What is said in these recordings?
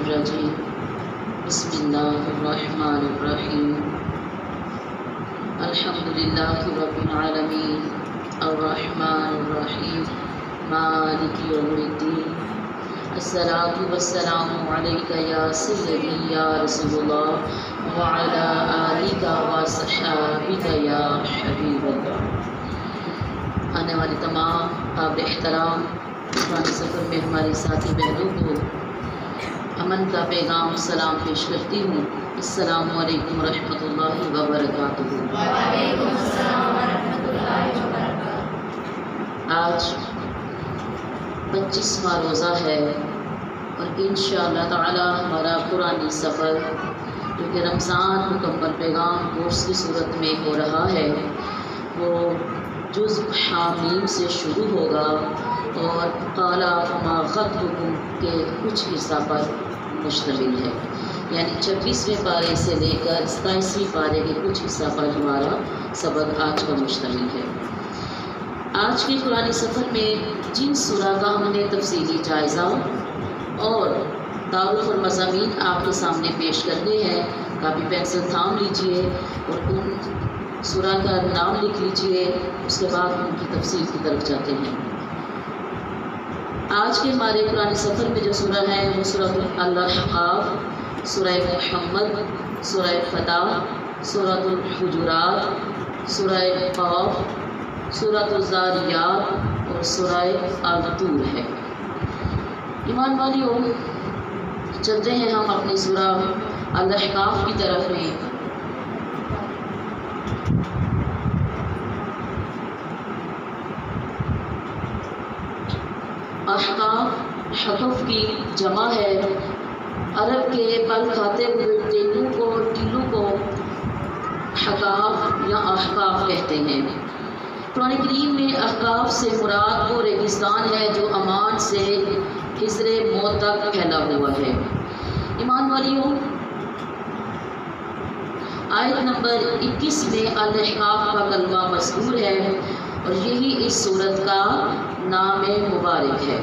الرجیم بسم اللہ الرحمن الرحیم الحمدللہ رب العالمین الرحمن الرحیم مالک یوم الدین الصلاۃ والسلام علیک یا سیدی یا رسول اللہ وعلی آلک وصحابک یا حبیب اللہ۔ آنے والی تمام قابل احترام پرانے سفر میں ہمارے ساتھی بہنوں کو امن کا پیغام سلام پیش کرتی ہوں۔ السلام علیکم ورحمۃ اللہ وبرکاتہ۔ وعلیکم السلام ورحمۃ اللہ وبرکاتہ۔ آج 25واں روزہ ہے اور انشاءاللہ تعالی ہمارا قرآنی سفر جو کہ رمضان مکمل پیغام کورس کی صورت میں ہو رہا ہے وہ جز حامیم سے شروع ہوگا اور قال فما خطبکم کے کچھ حصہ پر مشتمل ہے، یعنی 26ویں پارے سے لے کر 27ویں پارے کے کچھ حصہ پر ہمارا سبق آج کا مشتمل ہے۔ آج کے قرآنی سفر میں جن سورہ کا ہم نے تفصیلی جائزہ اور تعارف اور مضامین آپ کے سامنے پیش کرنے ہیں، کاپی پینسل تھام لیجئے اور ان سورہ کا نام لکھ لیجئے، اس کے بعد ان کی تفصیل کی طرف جاتے ہیں۔ آج کے ہمارے قرآن سفر میں جو سورہ ہے وہ سورہ الاحقاف، سورہ محمد، سورہ فتح، سورہ الحجرات، سورہ قاف، سورہ الزاریات اور سورہ الطور ہے۔ ایمان والیوں، چلتے ہیں ہم اپنی سورہ الاحقاف کی طرف میں۔ احقاف حقف کی جمع ہے۔ عرب کے پل کھاتے ہوئے ٹیلوں کو حقاف یا احقاف کہتے ہیں۔ قرآن کریم میں احقاف سے مراد وہ ریگستان ہے جو امان سے حضر موت تک پھیلا ہوا ہے۔ ایمان والیوں، آیت نمبر 21 میں الاحقاف کا کلمہ مذکور ہے اور یہی اس سورت کا نام مبارک ہے۔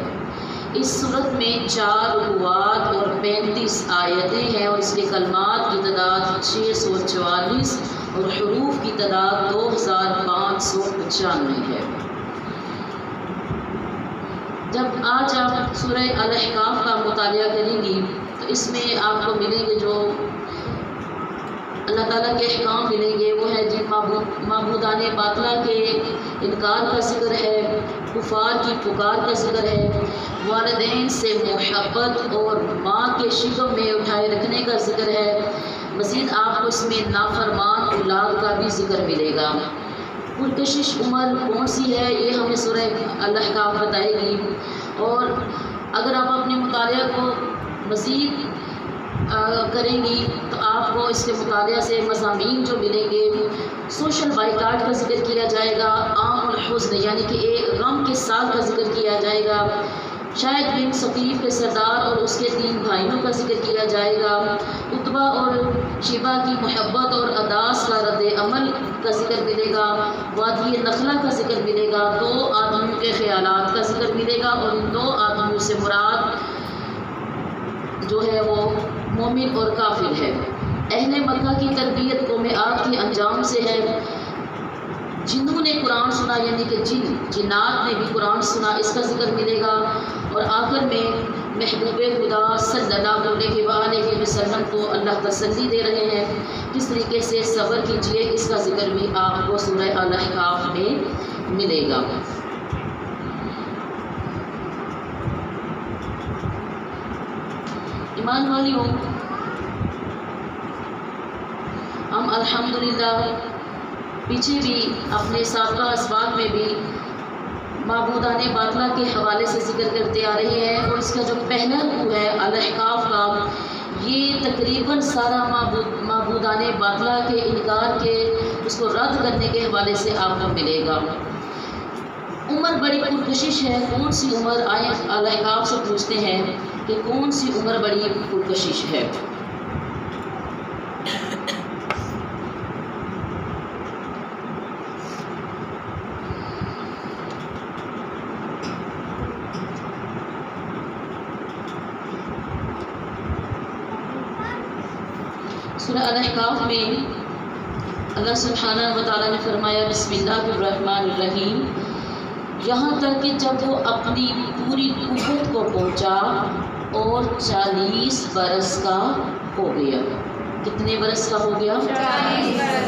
اس سورت میں 4 رکوعات اور 35 آیتیں ہیں اور اس کے کلمات کی تعداد 644 اور حروف کی تعداد 2595 ہے۔ جب آج آپ سورہ الاحقاف کا مطالعہ کریں گی تو اس میں آپ کو ملیں گے جو اللہ تعالیٰ کے احکام ملیں گے، وہ ہے جن معبودان باطلہ کے انکار کا ذکر ہے، کفار کی پکار کا ذکر ہے، والدین سے محبت اور ماں کے شکم میں اٹھائے رکھنے کا ذکر ہے۔ مزید آپ کو اس میں نافرمان اولاد کا بھی ذکر ملے گا۔ پرکشش عمر کون سی ہے یہ ہمیں سورہ الاحقاف بتائے گی، اور اگر آپ اپنے مطالعہ کو مزید کریں گی تو آپ کو اس کے مطالعہ سے مضامین جو ملیں گے، سوشل بائیکاٹ کا ذکر کیا جائے گا، عام الحزن یعنی کہ ایک غم کے سال کا ذکر کیا جائے گا، شاید بن ثقیف کے سردار اور اس کے 3 بھائیوں کا ذکر کیا جائے گا، عتبہ اور شیبہ کی محبت اور اداس کا رد عمل کا ذکر ملے گا، وادی نخلہ کا ذکر ملے گا، 2 آدمیوں کے خیالات کا ذکر ملے گا اور ان 2 آدمیوں سے مراد جو ہے وہ مومن اور کافر ہے۔ اہل مکہ کی تربیت قوم عاد کے انجام سے ہے۔ جنوں نے قرآن سنا یعنی کہ جنات نے بھی قرآن سنا، اس کا ذکر ملے گا، اور آخر میں محبوب خدا صلی اللہ علیہ وسلم کو اللہ تسلی دے رہے ہیں کس طریقے سے صبر کیجیے، اس کا ذکر بھی آپ کو سورہ الاحقاف میں ملے گا۔ ایمان والیوں، ہم الحمدللہ پیچھے بھی اپنے سابقہ اسباق میں بھی معبودان باطلہ کے حوالے سے ذکر کرتے آ رہے ہیں، اور اس کا جو پہلا رکوع ہے الاحقاف کا، یہ تقریباً سارا معبودان باطلہ کے انکار کے اس کو رد کرنے کے حوالے سے آپ کو ملے گا۔ عمر بڑی پرکشش ہے، کون سی عمر؟ آئے الاحقاف سے پوچھتے ہیں کہ کون سی عمر بڑی پرکشش ہے۔ سورہ الاحقاف میں اللہ سبحانہ و تعالیٰ نے فرمایا بسم اللہ الرحمن الرحیم، یہاں تک کہ جب وہ اپنی پوری قوت کو پہنچا اور 40 برس کا ہو گیا۔ کتنے برس کا ہو گیا؟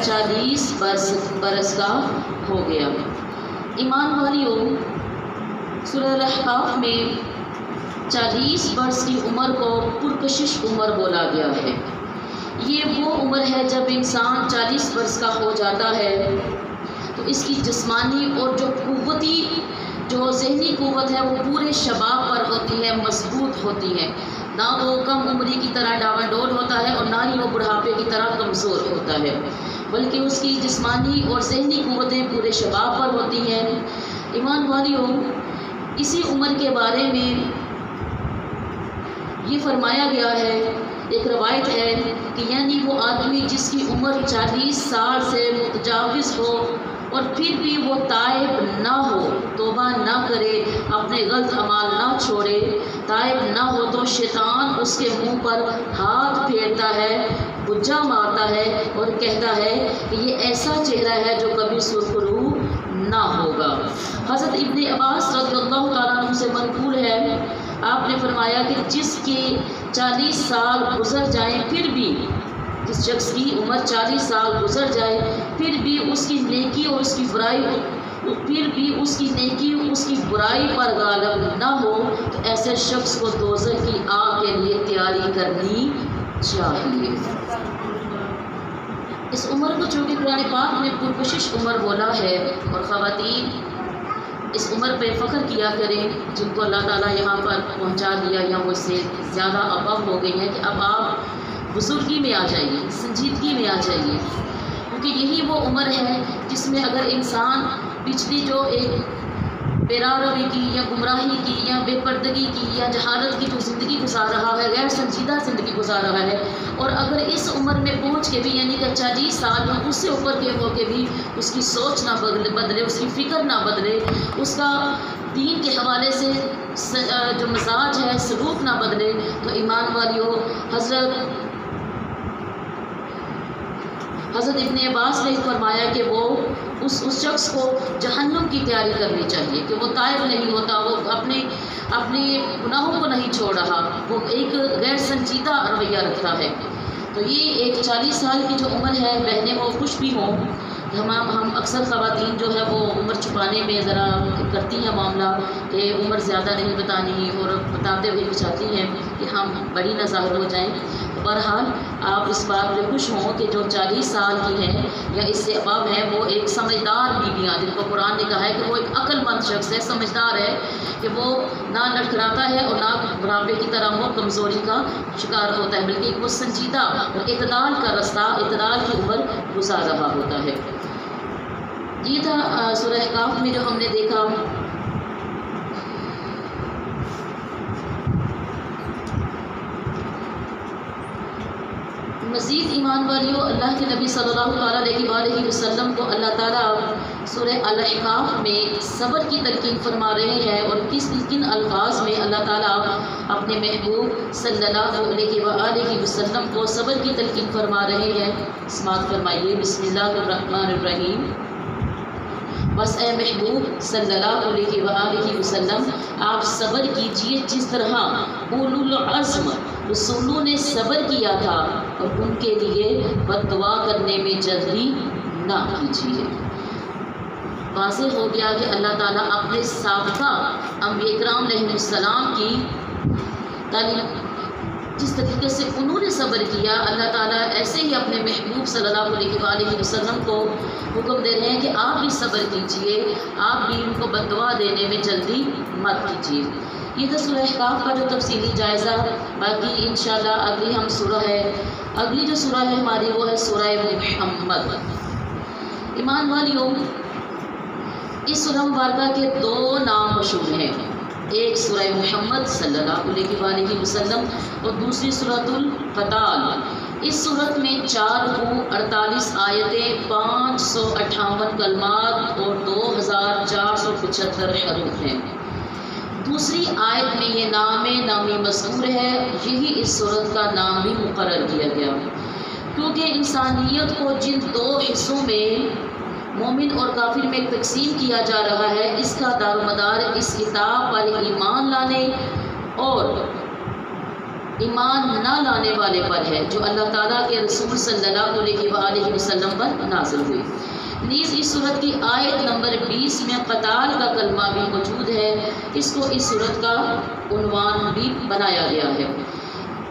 40 برس کا ہو گیا۔ ایمان والیوں، سورہ الاحقاف میں 40 برس کی عمر کو پرکشش عمر بولا گیا ہے۔ یہ وہ عمر ہے جب انسان 40 برس کا ہو جاتا ہے تو اس کی جسمانی اور جو ذہنی قوت ہے وہ پورے شباب پر ہوتی ہے، مضبوط ہوتی ہے، نہ وہ کم عمری کی طرح ڈاواں ڈول ہوتا ہے اور نہ ہی وہ بڑھاپے کی طرح کمزور ہوتا ہے، بلکہ اس کی جسمانی اور ذہنی قوتیں پورے شباب پر ہوتی ہیں۔ ایمان والیوں، اسی عمر کے بارے میں یہ فرمایا گیا ہے، ایک روایت ہے کہ یعنی وہ آدمی جس کی عمر 40 سال سے متجاوز ہو اور پھر بھی وہ تائب نہ ہو، توبہ نہ کرے، اپنے غلط اعمال نہ چھوڑے، تائب نہ ہو تو شیطان اس کے منہ پر ہاتھ پھیرتا ہے، بجا مارتا ہے اور کہتا ہے کہ یہ ایسا چہرہ ہے جو کبھی سرخرو نہ ہوگا۔ حضرت ابن عباس رضی اللہ تعالیٰ عنہ سے منقول ہے، آپ نے فرمایا کہ جس کے 40 سال گزر جائیں پھر بھی، جس شخص کی عمر 40 سال گزر جائے پھر بھی اس کی نیکی اور اس کی برائی پر غالب نہ ہو تو ایسے شخص کو دوزخ کی آگ کے لیے تیاری کرنی چاہیے۔ اس عمر کو چونکہ قرآن پاک نے پرکشش عمر بولا ہے، اور خواتین اس عمر پہ فخر کیا کریں جن کو اللہ تعالیٰ یہاں پر پہنچا دیا یا وہ اس سے زیادہ ابو ہو گئی ہیں، کہ اب آپ بزرگی میں آ جائیے، سنجیدگی میں آ جائیے، کیونکہ یہی وہ عمر ہے جس میں اگر انسان پچھلی جو ایک پیراروی کی یا گمراہی کی یا بے پردگی کی یا جہالت کی جو زندگی گزار رہا ہے، غیر سنجیدہ زندگی گزار رہا ہے، اور اگر اس عمر میں پہنچ کے بھی یعنی کہ 40 سال یا اس سے اوپر کے ہو کے بھی اس کی سوچ نہ بدلے، اس کی فکر نہ بدلے، اس کا دین کے حوالے سے جو مزاج ہے، سلوک نہ بدلے، تو ایمان والیوں، حضرت ابن عباس نے فرمایا کہ وہ اس شخص کو جہنم کی تیاری کرنی چاہیے، کہ وہ تائب نہیں ہوتا، وہ اپنے گناہوں کو نہیں چھوڑ رہا، وہ ایک غیر سنجیدہ رویہ رکھتا ہے۔ تو یہ ایک 40 سال کی جو عمر ہے، بہنیں وہ خوش بھی ہوں، ہم اکثر خواتین جو ہے وہ عمر چھپانے میں ذرا کرتی ہیں معاملہ، کہ عمر زیادہ نہیں بتانی، اور بتاتے ہوئے بھی چاہتی ہیں کہ ہم بڑی نہ ظاہر ہو جائیں۔ بہرحال آپ اس بات پہ خوش ہوں کہ جو 40 سال کی ہیں یا اس سے اباب ہیں، وہ ایک سمجھدار بیویاں، جن کو قرآن نے کہا ہے کہ وہ ایک عقل مند شخص ہے، سمجھدار ہے، کہ وہ نہ لڑکھڑاتا ہے اور نہ بڑھاپے کی طرح وہ کمزوری کا شکار ہوتا ہے، بلکہ ایک وہ سنجیدہ اور اعتدال کا رستہ، اعتدال کی عمر گزار رہا ہوتا ہے۔ یہ تھا سورہ احقاف میں جو ہم نے دیکھا۔ مزید ایمان والیوں، اللہ کے نبی صلی اللہ علیہ وسلم کو اللہ تعالیٰ سورہ الاحقاف میں صبر کی تلقین فرما رہے ہیں، اور کن الفاظ میں اللہ تعالیٰ اپنے محبوب صلی اللہ علیہ وسلم کو صبر کی تلقین فرما رہے ہیں، سماعت فرمائیے۔ بسم اللہ الرحمن الرحیم۔ بس اے محبوب صلی اللہ علیہ وسلم، آپ صبر کیجئے جس طرح اولو العزم رسولوں نے صبر کیا تھا، اور ان کے لیے بد دعا کرنے میں جلدی نہ کیجیے۔ واضح ہو گیا کہ اللہ تعالیٰ اپنے سابقہ انبیاء کرام علیہ السلام کی تعلیم، جس طریقے سے انہوں نے صبر کیا، اللہ تعالیٰ ایسے ہی اپنے محبوب صلی اللہ علیہ وسلم کو حکم دے رہے ہیں کہ آپ بھی صبر کیجئے، آپ بھی ان کو بد دعا دینے میں جلدی مت کیجیے۔ یہ تو سورہ احقاف کا جو تفصیلی جائزہ، باقی انشاءاللہ اگلی جو سورہ ہے ہماری وہ ہے سورہ محمد۔ ایمان والیوں، اس سورہ مبارکہ کے 2 نام مشہور ہیں، ایک سورہ محمد صلی اللہ علیہ وسلم اور دوسری سورۃ القتال۔ اس صورت میں 4 رکوع، 48 آیتیں، 558 کلمات اور 2475 حروف ہیں۔ دوسری آیت میں یہ نامی مذکور ہے، یہی اس صورت کا نام بھی مقرر کیا گیا۔ کیونکہ انسانیت کو جن دو حصوں میں مومن اور کافر میں تقسیم کیا جا رہا ہے، اس کا دار و مدار اس کتاب پر ایمان لانے اور ایمان نہ لانے والے پر ہے، جو اللہ تعالیٰ کے رسول صلی اللہ علیہ وآلہ وسلم پر نازل ہوئی۔ نیز اس صورت کی آیت نمبر 20 میں قتال کا کلمہ بھی موجود ہے، اس کو اس صورت کا عنوان بھی بنایا گیا ہے۔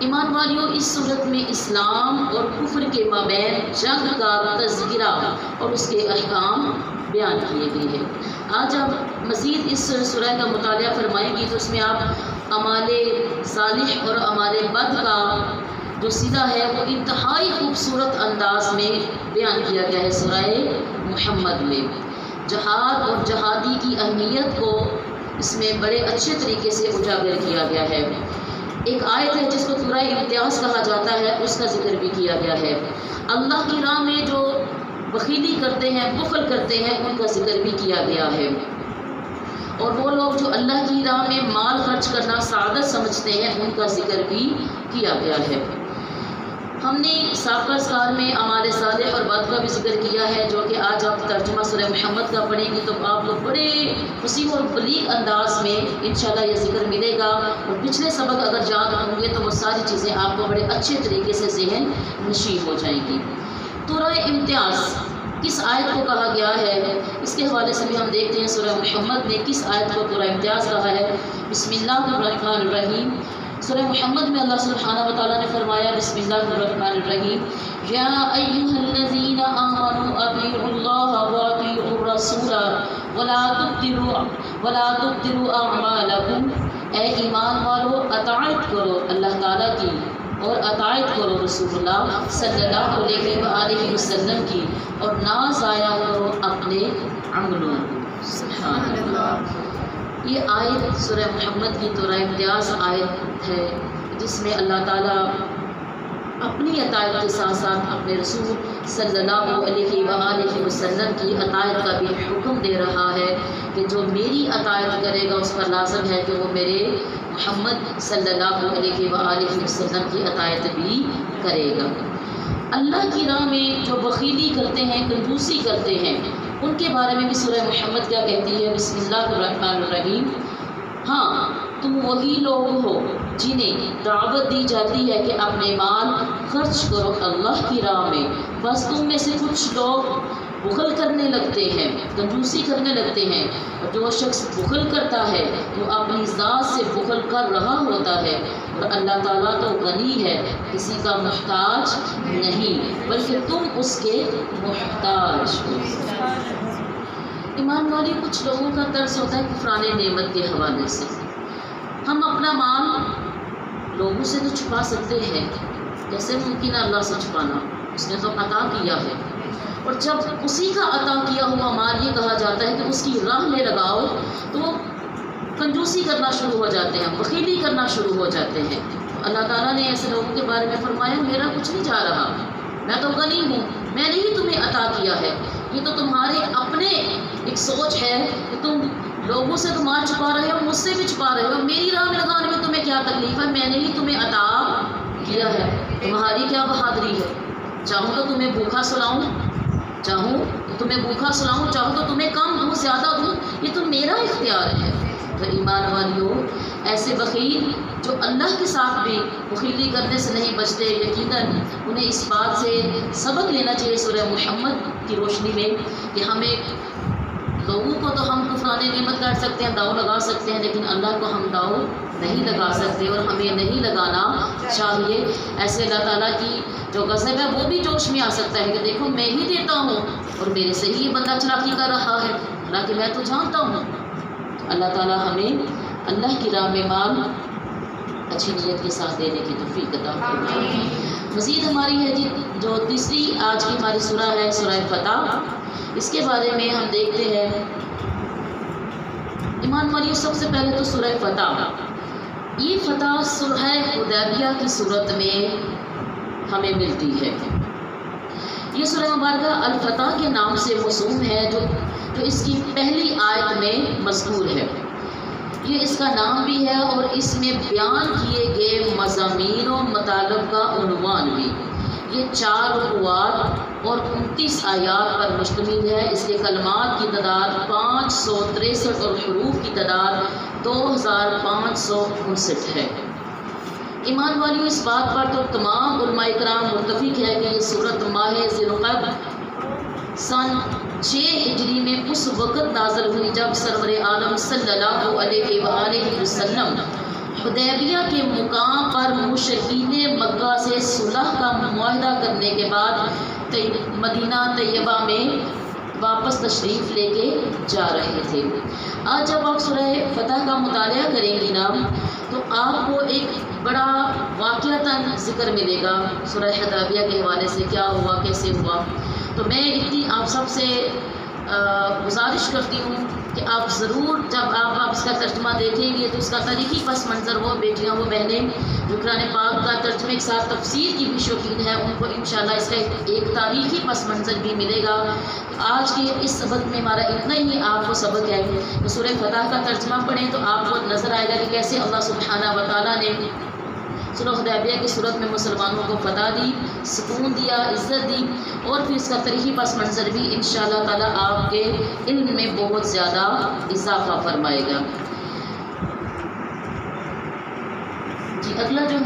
ایمان والیوں، اس صورت میں اسلام اور کفر کے مابین جنگ کا تذکرہ اور اس کے احکام بیان کیے گئے ہیں۔ آج آپ مزید اس سورہ کا مطالعہ فرمائیں گی تو اس میں آپ اعمال صالح اور اعمال بد کا جو سیدھا ہے وہ انتہائی خوبصورت انداز میں بیان کیا گیا ہے۔ سورہ محمد میں جہاد اور جہادی کی اہمیت کو اس میں بڑے اچھے طریقے سے اجاگر کیا گیا ہے۔ ایک آیت ہے جس کو سورہ امتیاز کہا جاتا ہے، اس کا ذکر بھی کیا گیا ہے۔ اللہ کی راہ میں جو بخیلی کرتے ہیں، بخل کرتے ہیں، ان کا ذکر بھی کیا گیا ہے۔ اور وہ لوگ جو اللہ کی راہ میں مال خرچ کرنا سعادت سمجھتے ہیں، ان کا ذکر بھی کیا گیا ہے۔ ہم نے سابقہ اذکار میں اعمال صالح اور بد کا بھی ذکر کیا ہے، جو کہ آج آپ ترجمہ سورہ محمد کا پڑھیں گے تو آپ کو بڑے فصیح اور بلیغ انداز میں انشاءاللہ یہ ذکر ملے گا، اور پچھلے سبق اگر یاد ہوں گے تو وہ ساری چیزیں آپ کو بڑے اچھے طریقے سے ذہن نشین ہو جائیں گی۔ سورہ امتیاز کس آیت کو کہا گیا ہے، اس کے حوالے سے بھی ہم دیکھتے ہیں سورہ محمد نے کس آیت کو سورہ امتیاز کہا ہے۔ بسم اللہ الرحمن الرحیم۔ سورہ محمد میں اللہ سبحانہ و تعالیٰ نے فرمایا، بسم اللہ الرحمن الرحیم، یا ایھا الذین آمنوا اطیعوا اللہ واطیعوا الرسول ولا تبطلوا اعمالکم، اے ایمان والو اطاعت کرو اللہ تعالیٰ کی اور اطاعت کرو رسول اللہ صلی اللہ علیہ وآلہ وسلم کی، اور نہ ضائع کرو اپنے عملوں کو۔ سبحان اللہ۔ یہ آیت سورہ محمد کی سورہ امتیاز آیت ہے، جس میں اللہ تعالیٰ اپنی اطاعت کے ساتھ ساتھ اپنے رسول صلی اللہ علیہ وآلہ وسلم کی اطاعت کا بھی حکم دے رہا ہے کہ جو میری اطاعت کرے گا اس پر لازم ہے کہ وہ میرے محمد صلی اللہ علیہ وآلہ وسلم کی اطاعت بھی کرے گا۔ اللہ کی راہ میں جو بخیلی کرتے ہیں، کنجوسی کرتے ہیں، ان کے بارے میں بھی سورہ محمد کیا کہتی ہے، بسم اللہ الرحمن الرحیم، ہاں تم وہی لوگ ہو جنہیں دعوت دی جاتی ہے کہ اپنے مال خرچ کرو اللہ کی راہ میں، بس تم میں سے کچھ لوگ بخل کرنے لگتے ہیں، کنجوسی کرنے لگتے ہیں، اور جو شخص بخل کرتا ہے وہ اپنی ذات سے بخل کر رہا ہوتا ہے، اور اللہ تعالیٰ تو غنی ہے، کسی کا محتاج نہیں، بلکہ تم اس کے محتاج ہو۔ ایمان والی کچھ لوگوں کا طرز ہوتا ہے کفران نعمت کے حوالے سے۔ ہم اپنا مال لوگوں سے تو چھپا سکتے ہیں، کیسے ممکن ہے اللہ سے چھپانا، اس نے تو عطا کیا ہے، اور جب اسی کا عطا کیا ہوا مال یہ کہا جاتا ہے کہ اس کی راہ میں لگاؤ تو وہ کنجوسی کرنا شروع ہو جاتے ہیں، بخیلی کرنا شروع ہو جاتے ہیں۔ اللہ تعالیٰ نے ایسے لوگوں کے بارے میں فرمایا، میرا کچھ نہیں جا رہا، میں تو غنی ہوں، میں نے ہی تمہیں عطا کیا ہے، یہ تو تمہارے اپنے ایک سوچ ہے کہ تم لوگوں سے تو مال چھپا رہے ہو، مجھ سے بھی چھپا رہے ہو، میری راہ میں لگانے میں تمہیں کیا تکلیف ہے، میں نے ہی تمہیں عطا کیا ہے، تمہاری کیا بہادری ہے، چاہوں تو تمہیں بھوکا سلاؤں، چاہوں تو تمہیں بھوکا سلاؤں، چاہوں تو تمہیں کم دوں زیادہ دوں، یہ تو میرا اختیار ہے۔ تو ایمان والیوں، ایسے بخیل جو اللہ کے ساتھ بھی بخیلی کرنے سے نہیں بچتے، یقیناً انہیں اس بات سے سبق لینا چاہیے سورہ محمد کی روشنی میں کہ ہمیں لوگوں کو تو ہم کفران نعمت کر سکتے ہیں، داؤ لگا سکتے ہیں، لیکن اللہ کو ہم داؤ نہیں لگا سکتے، اور ہمیں نہیں لگانا چاہیے۔ ایسے اللہ تعالیٰ کی جو غضب ہے وہ بھی جوش میں آ سکتا ہے کہ دیکھو میں ہی دیتا ہوں اور میرے سے ہی یہ بندہ چلاکی کر رہا ہے، حالانکہ میں تو جانتا ہوں۔ اللہ تعالیٰ ہمیں اللہ کی راہ میں مال اچھی نیت کے ساتھ دینے کی توفیق عطا فرمائے۔ مزید ہماری ہے جو تیسری آج کی ہماری سورہ ہے سورہ فتح، اس کے بارے میں ہم دیکھتے ہیں ایمان والیوں، سب سے پہلے تو سورہ فتح، یہ فتح صلح حدیبیہ کی صورت میں ہمیں ملتی ہے۔ یہ سورہ مبارکہ الفتح کے نام سے موسوم ہے، جو اس کی پہلی آیت میں مذکور ہے۔ یہ اس کا نام بھی ہے اور اس میں بیان کیے گئے مضامین و مطالب کا عنوان بھی۔ یہ 4 رکوعات اور 29 آیات پر مشتمل ہے۔ اس کے کلمات کی تعداد 563 اور حروف کی تعداد 2559 ہے۔ ایمان والیوں، اس بات پر تو تمام علماء کرام متفق ہے کہ یہ سورۃ ماہ ذی القعدہ سن 6 ہجری میں اس وقت نازل ہوئی جب سرور عالم صلی اللہ علیہ وآلہ وسلم حدیبیہ کے مقام پر مشرکین مکہ سے صلح کا معاہدہ کرنے کے بعد مدینہ طیبہ میں واپس تشریف لے کے جا رہے تھے۔ آج جب آپ سورہ فتح کا مطالعہ کریں گی نا تو آپ کو ایک بڑا واقعتاً ذکر ملے گا سورہ حدیبیہ کے حوالے سے، کیا ہوا، کیسے ہوا۔ تو میں اتنی آپ سب سے گزارش کرتی ہوں کہ آپ ضرور جب آپ اس کا ترجمہ دیکھیں گے تو اس کا تاریخی پس منظر وہ بیٹیاں وہ بہنیں جو قرآن پاک کا ترجمے کے ساتھ تفسیر کی بھی شوقین ہیں، ان کو انشاءاللہ اس کا ایک تاریخی پس منظر بھی ملے گا۔ آج کے اس سبق میں ہمارا اتنا ہی آپ کو سبق ہے کہ سورہ فتح کا ترجمہ پڑھیں تو آپ کو نظر آئے گا کہ کیسے اللہ سبحانہ و تعالیٰ نے سورہ حدیبیہ کی صورت میں مسلمانوں کو فتح دی، سکون دیا، عزت دی، اور پھر اس کا تاریخی پس منظر بھی انشاءاللہ تعالیٰ آپ کے علم میں بہت زیادہ اضافہ فرمائے گا۔ جی اگلا جو